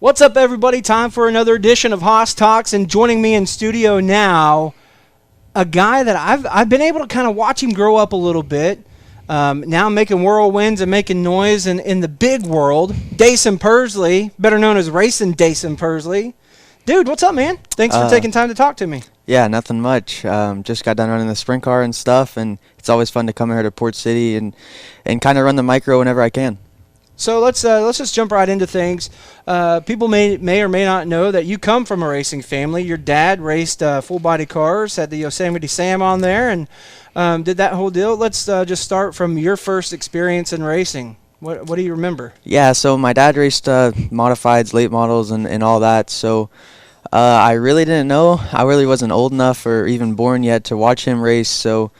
What's up, everybody? Time for another edition of Haas Talks, and joining me in studio now, a guy that I've been able to kind of watch him grow up a little bit. Now making whirlwinds and making noise in the big world. Daison Pursley, better known as Racing Daison Pursley. Dude, what's up, man? Thanks for taking time to talk to me. Yeah, nothing much. Just got done running the sprint car and stuff, and it's always fun to come here to Port City and kind of run the micro whenever I can. So let's just jump right into things. People may or may not know that you come from a racing family. Your dad raced full-body cars, had the Yosemite Sam on there, and did that whole deal. Let's just start from your first experience in racing. What do you remember? Yeah, so my dad raced modifieds, late models, and all that. So I really didn't know. I really wasn't old enough or even born yet to watch him race. So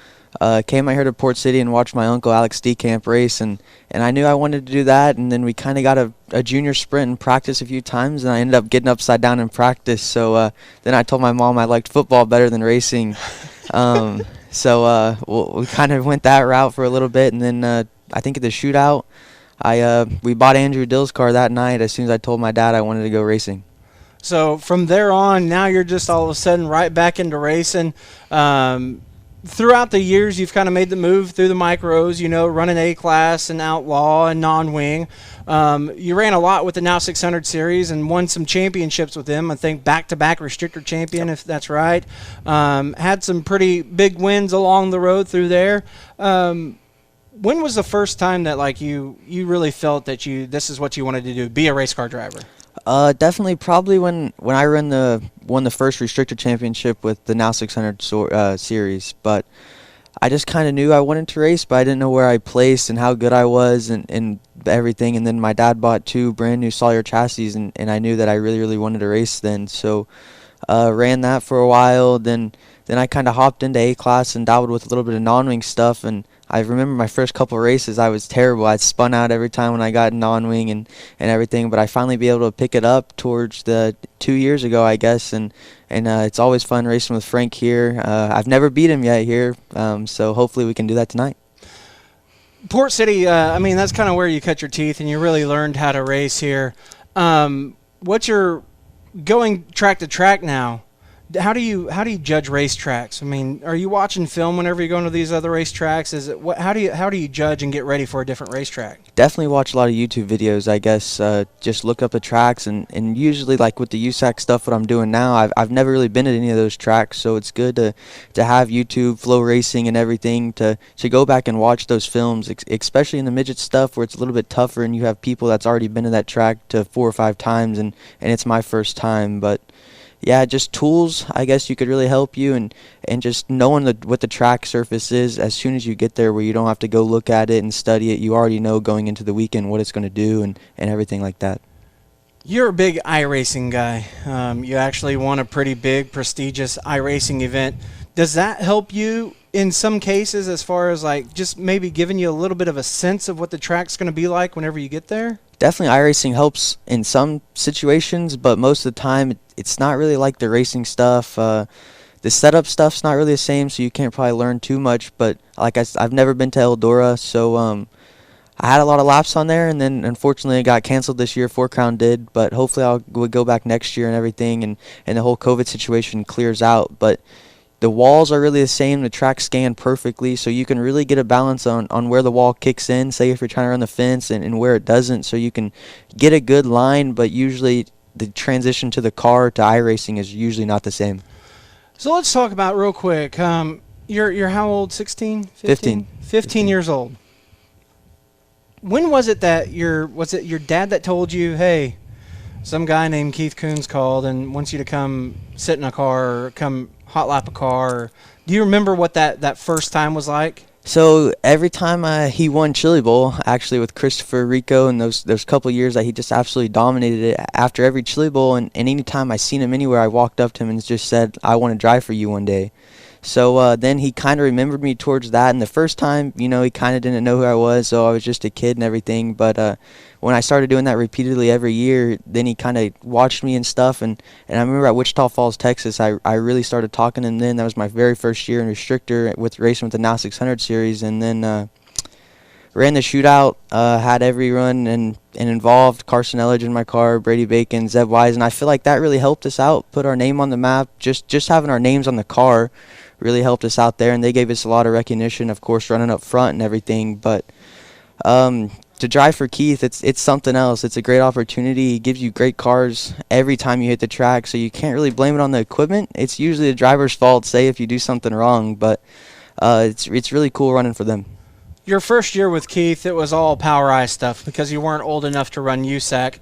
came out here to Port City and watched my uncle Alex Steenkamp race, and I knew I wanted to do that. And then we kind of got a junior sprint and practice a few times, and I ended up getting upside down in practice. So then I told my mom I liked football better than racing. So we kind of went that route for a little bit, and then I think at the shootout, we bought Andrew Dill's car that night as soon as I told my dad I wanted to go racing. So from there on, now you're just all of a sudden right back into racing. Throughout the years, you've kind of made the move through the micros, running A-Class and Outlaw and Non-Wing. You ran a lot with the Now 600 series and won some championships with them. I think back-to-back restrictor champion, if that's right. Had some pretty big wins along the road through there. When was the first time that you really felt that this is what you wanted to do, be a race car driver? Definitely probably when I won the first restrictor championship with the Now 600 series. But I just kind of knew I wanted to race, but I didn't know where I placed and how good I was and everything. And then my dad bought two brand new Sawyer chassis, and I knew that I really, really wanted to race then. So ran that for a while. Then I kind of hopped into A-Class and dabbled with a little bit of non-wing stuff. And I remember my first couple races, I was terrible. I spun out every time when I got non-wing and everything. But I finally be able to pick it up towards the 2 years ago, I guess. And it's always fun racing with Frank here. I've never beat him yet here, so hopefully we can do that tonight. Port City, that's kind of where you cut your teeth and you really learned how to race here. What's your going track to track now? How do you judge racetracks? Are you watching film whenever you go into these other racetracks? How do you judge and get ready for a different racetrack? Definitely watch a lot of YouTube videos, I guess. Just look up the tracks, and usually like with the USAC stuff, what I'm doing now, I've never really been at any of those tracks, so it's good to have YouTube, Flow Racing, and everything to go back and watch those films, especially in the midget stuff where it's a little bit tougher and you have people that's already been to that track to 4 or 5 times, and it's my first time, but. Yeah, just tools, I guess, you could really help you, and just knowing what the track surface is as soon as you get there, where you don't have to go look at it and study it. You already know going into the weekend what it's going to do and everything like that. You're a big iRacing guy. You actually won a pretty big, prestigious iRacing event. Does that help you in some cases as far as just maybe giving you a little bit of a sense of what the track's going to be like whenever you get there? Definitely iRacing helps in some situations, but most of the time it's not really like the racing stuff. The setup stuff's not really the same, so you can't probably learn too much. But like I've never been to Eldora, so I had a lot of laps on there, and then unfortunately it got canceled this year. 4 Crown did, but hopefully would go back next year and everything, and the whole COVID situation clears out. But the walls are really the same. The track scanned perfectly, so you can really get a balance on where the wall kicks in, say if you're trying to run the fence, and where it doesn't, so you can get a good line, but usually the transition to the car to iRacing is usually not the same. So let's talk about real quick. You're how old? 16? 15? 15 years old. When was it that was it your dad that told you, hey, some guy named Keith Coons called and wants you to come sit in a car or come hot lap a car? Do you remember what that first time was like? So every time he won Chili Bowl, actually with Christopher Rico, and those couple years that he just absolutely dominated it after every Chili Bowl, and any time I seen him anywhere, I walked up to him and just said, I want to drive for you one day. So then he kind of remembered me towards that, and the first time, he kind of didn't know who I was, so I was just a kid and everything, but when I started doing that repeatedly every year, then he kind of watched me and stuff, and I remember at Wichita Falls, Texas, I really started talking to him then. That was my very first year in restrictor with racing with the Now 600 series, and then ran the shootout, had every run and involved Carson Elledge in my car, Brady Bacon, Zeb Wise, and I feel like that really helped us out, put our name on the map. Just having our names on the car really helped us out there, and they gave us a lot of recognition, of course, running up front and everything. But to drive for Keith, it's something else. It's a great opportunity. He gives you great cars every time you hit the track, so you can't really blame it on the equipment. It's usually the driver's fault, say, if you do something wrong, but it's really cool running for them. Your first year with Keith, it was all Power Eye stuff because you weren't old enough to run USAC.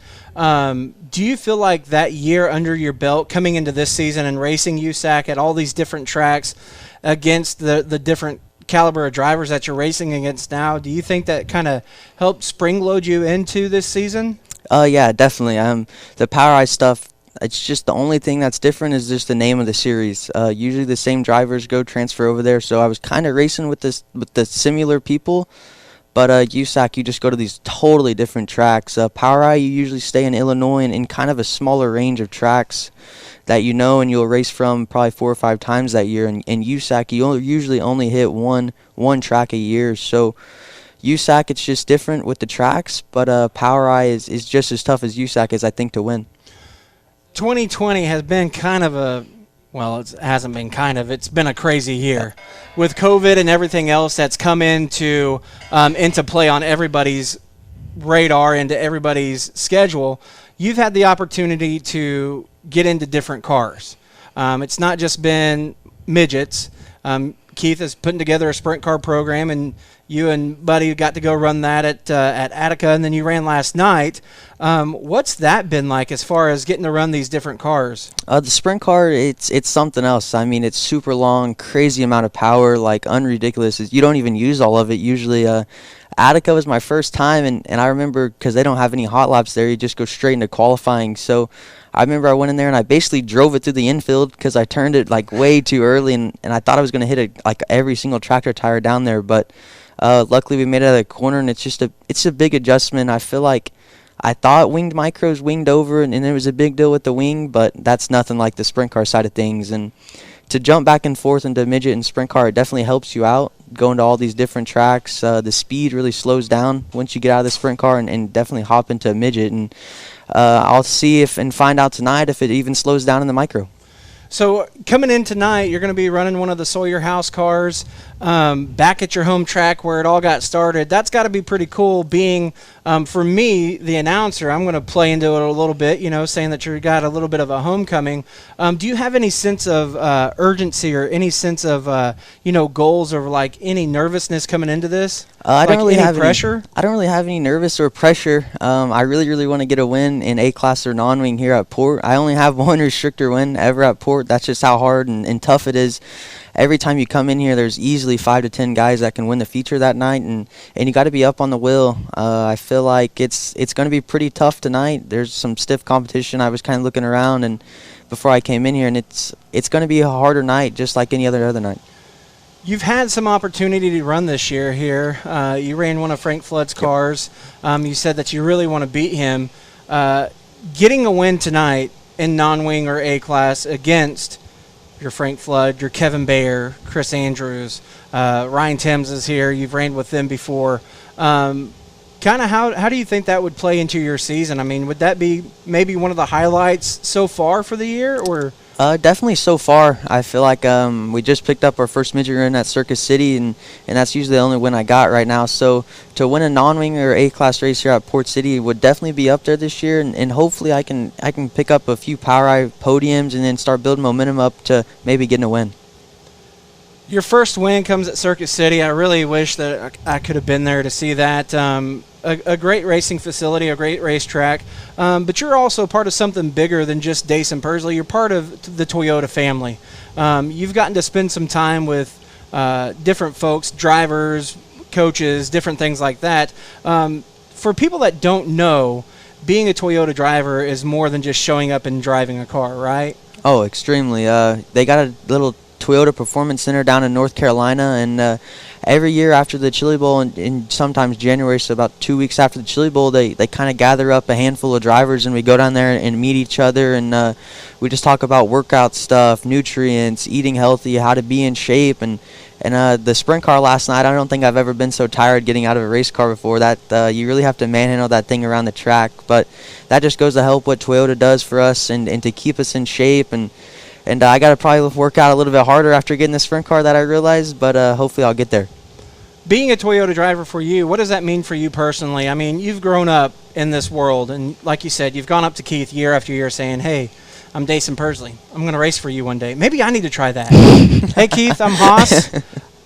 Do you feel like that year under your belt, coming into this season and racing USAC at all these different tracks against the different caliber of drivers that you're racing against now, do you think that kind of helped spring load you into this season? Yeah, definitely. The Power Eye stuff, it's just the only thing that's different is just the name of the series. Usually the same drivers go transfer over there, so I was kind of racing with the similar people. But USAC, you just go to these totally different tracks. Power Eye, you usually stay in Illinois and in kind of a smaller range of tracks that you know and you'll race from probably 4 or 5 times that year. And USAC, you usually only hit one track a year. So USAC, it's just different with the tracks, but Power Eye is just as tough as USAC is, I think, to win. 2020 has been kind of it hasn't been kind of, it's been a crazy year. With COVID and everything else that's come into play on everybody's radar, into everybody's schedule, you've had the opportunity to get into different cars. It's not just been midgets. Keith is putting together a sprint car program, and you and Buddy got to go run that at Attica, and then you ran last night. What's that been like as far as getting to run these different cars? The sprint car, it's something else. I mean, it's super long, crazy amount of power, like unridiculous. You don't even use all of it usually. Attica was my first time, and I remember because they don't have any hot laps there, you just go straight into qualifying. So I remember I went in there and I basically drove it through the infield because I turned it like way too early, and I thought I was going to hit it like every single tractor tire down there. But luckily we made it out of the corner, and it's a big adjustment. I feel like I thought winged micros winged over, and there was a big deal with the wing, but that's nothing like the sprint car side of things. And to jump back and forth into midget and sprint car, it definitely helps you out going to all these different tracks. The speed really slows down once you get out of the sprint car and definitely hop into a midget. And I'll see and find out tonight if it even slows down in the micro. So coming in tonight, you're going to be running one of the Sawyer House cars back at your home track where it all got started. That's got to be pretty cool being, for me, the announcer. I'm going to play into it a little bit, saying that you got a little bit of a homecoming. Do you have any sense of urgency or any sense of, goals or like any nervousness coming into this? I don't really have pressure. I don't really have any nervous or pressure. I really, really want to get a win in A-Class or non-wing here at Port. I only have one restrictor win ever at Port. That's just how hard and tough it is. Every time you come in here, there's easily 5 to 10 guys that can win the feature that night, and you got to be up on the wheel. I feel like it's going to be pretty tough tonight. There's some stiff competition. I was kind of looking around and before I came in here, and it's going to be a harder night, just like any other night. You've had some opportunity to run this year here. You ran one of Frank Flood's cars. You said that you really want to beat him. Getting a win tonight in non-wing or A-Class against your Frank Flood, your Kevin Bayer, Chris Andrews, Ryan Timms is here. You've ran with them before. Kind of how do you think that would play into your season? I mean, would that be maybe one of the highlights so far for the year, or? Definitely so far. I feel like we just picked up our first midget run at Circus City, and that's usually the only win I got right now. So to win a non-wing or A-Class race here at Port City would definitely be up there this year, and hopefully I can pick up a few Power Eye podiums and then start building momentum up to maybe getting a win. Your first win comes at Circuit City. I really wish that I could have been there to see that. A great racing facility, a great racetrack, but you're also part of something bigger than just Daison Pursley. You're part of the Toyota family. You've gotten to spend some time with different folks, drivers, coaches, different things like that. For people that don't know, being a Toyota driver is more than just showing up and driving a car, right? Oh, extremely. They got a little Toyota Performance Center down in North Carolina, and every year after the Chili Bowl, and sometimes January, so about 2 weeks after the Chili Bowl, they kind of gather up a handful of drivers, and we go down there and meet each other, and we just talk about workout stuff, nutrients, eating healthy, how to be in shape, and And the sprint car last night, I don't think I've ever been so tired getting out of a race car before. That you really have to manhandle that thing around the track. But that just goes to help what Toyota does for us and to keep us in shape. And I got to probably work out a little bit harder after getting the sprint car, that I realized. But hopefully I'll get there. Being a Toyota driver for you, what does that mean for you personally? I mean, you've grown up in this world, and like you said, you've gone up to Keith year after year saying, hey, I'm Daison Pursley. I'm going to race for you one day. Maybe I need to try that. Hey, Keith, I'm Haas.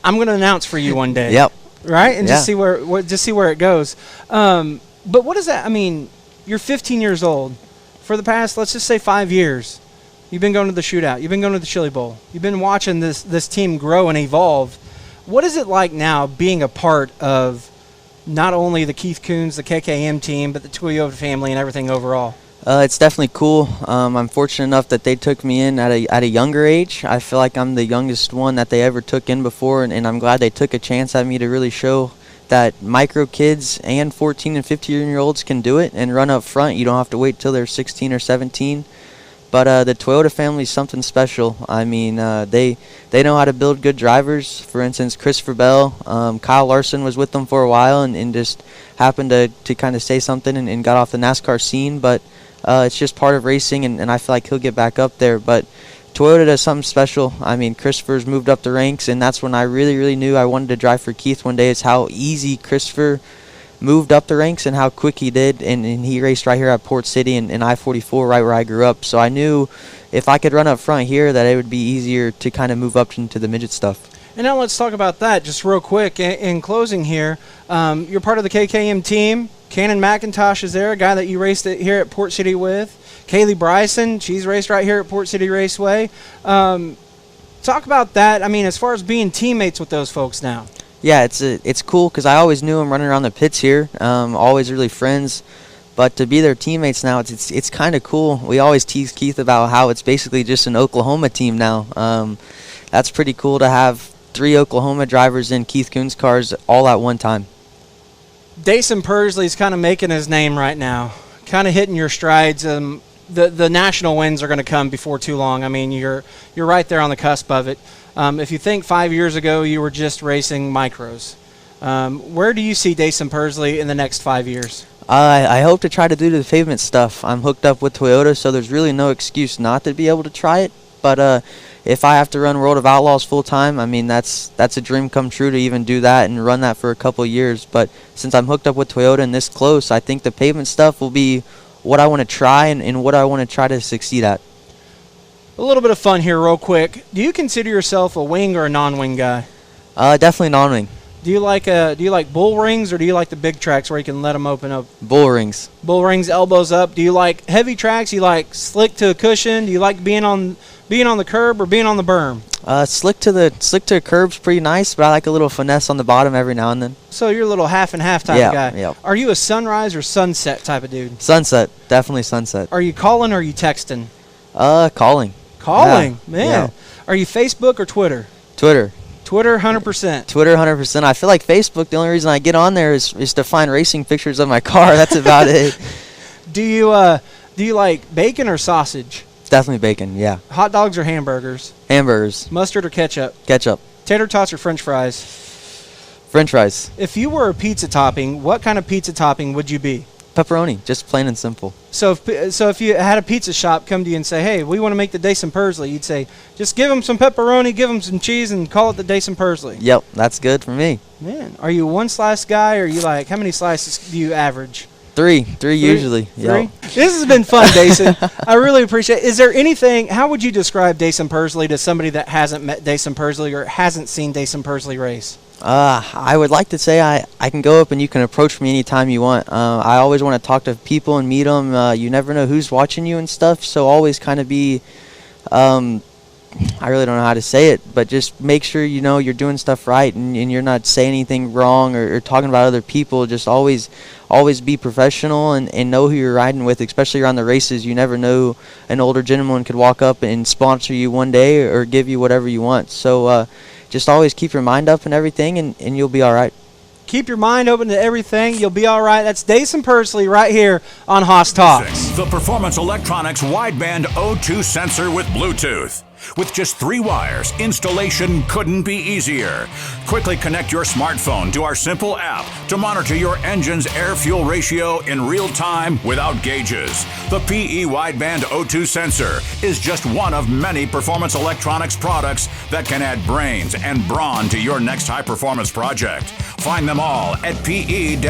I'm going to announce for you one day. Yep. Right? And just see where it goes. But what does that – I mean, you're 15 years old. For the past, let's just say 5 years, you've been going to the shootout. You've been going to the Chili Bowl. You've been watching this team grow and evolve. What is it like now being a part of not only the Keith Kunz, the KKM team, but the Toyota family and everything overall? It's definitely cool. I'm fortunate enough that they took me in at a younger age. I feel like I'm the youngest one that they ever took in before, and I'm glad they took a chance at me to really show that micro kids and 14 and 15-year-olds can do it and run up front. You don't have to wait till they're 16 or 17. But the Toyota family is something special. I mean, they know how to build good drivers. For instance, Christopher Bell, Kyle Larson was with them for a while and just happened to kind of say something and got off the NASCAR scene. But it's just part of racing, and I feel like he'll get back up there. But Toyota does something special. I mean, Christopher's moved up the ranks, and that's when I really, really knew I wanted to drive for Keith one day, is how easy Christopher moved up the ranks and how quick he did. And he raced right here at Port City in I-44, right where I grew up. So I knew if I could run up front here that it would be easier to kind of move up into the midget stuff. And now let's talk about that just real quick. In closing here, you're part of the KKM team. Cannon McIntosh is there, a guy that you raced here at Port City with. Kaylee Bryson, she's raced right here at Port City Raceway. Talk about that. I mean, as far as being teammates with those folks now. Yeah, it's cool because I always knew them running around the pits here. Always really friends. But to be their teammates now, it's kind of cool. We always tease Keith about how it's basically just an Oklahoma team now. That's pretty cool to have 3 Oklahoma drivers in Keith Kunz cars all at one time. Daison Pursley's kind of making his name right now, kind of hitting your strides. The national wins are going to come before too long. I mean, you're right there on the cusp of it. If you think 5 years ago you were just racing micros, where do you see Daison Pursley in the next 5 years? I hope to try to do the pavement stuff. I'm hooked up with Toyota, so there's really no excuse not to be able to try it. But if I have to run World of Outlaws full time, I mean, that's a dream come true to even do that and run that for a couple of years. But since I'm hooked up with Toyota and this close, I think the pavement stuff will be what I want to try and what I want to try to succeed at. A little bit of fun here real quick. Do you consider yourself a wing or a non-wing guy? Definitely non-wing. Do you like bull rings or do you like the big tracks where you can let them open up? Bull rings. Bull rings, elbows up. Do you like heavy tracks? Do you like slick to a cushion? Do you like being on the curb or being on the berm? Slick to the curb's pretty nice, but I like a little finesse on the bottom every now and then. So you're a little half and half type of guy. Yeah. Are you a sunrise or sunset type of dude? Sunset, definitely sunset. Are you calling or are you texting? Calling. Calling, yeah. man. Yeah. Are you Facebook or Twitter? Twitter. Twitter, 100%. Twitter, 100%. I feel like Facebook, the only reason I get on there is to find racing pictures of my car. That's about it. Do you like bacon or sausage? Definitely bacon, yeah. Hot dogs or hamburgers? Hamburgers. Mustard or ketchup? Ketchup. Tater tots or French fries? French fries. If you were a pizza topping, what kind of pizza topping would you be? Pepperoni, just plain and simple. So if you had a pizza shop come to you and say, hey, we want to make the Daison Pursley, you'd say, just give them some pepperoni, give them some cheese, and call it the Daison Pursley. Yep, that's good for me. Man, are you a one-slice guy, or are you like, how many slices do you average? Three usually. Three? Yep. This has been fun, Daison. I really appreciate it. Is there anything, how would you describe Daison Pursley to somebody that hasn't met Daison Pursley or hasn't seen Daison Pursley race? I would like to say I can go up and you can approach me anytime you want. I always want to talk to people and meet them. You never know who's watching you and stuff, so always kind of be, I really don't know how to say it, but just make sure you know you're doing stuff right and you're not saying anything wrong or talking about other people. Just always be professional and know who you're riding with, especially around the races. You never know, an older gentleman could walk up and sponsor you one day or give you whatever you want. So just always keep your mind up and everything, and you'll be all right. Keep your mind open to everything. You'll be all right. That's Daison Pursley right here on Haas Talks. The Performance Electronics wideband O2 sensor with Bluetooth. With just 3 wires, installation couldn't be easier. Quickly connect your smartphone to our simple app to monitor your engine's air-fuel ratio in real time without gauges. The PE Wideband O2 sensor is just one of many performance electronics products that can add brains and brawn to your next high-performance project. Find them all at pe-ltd.com.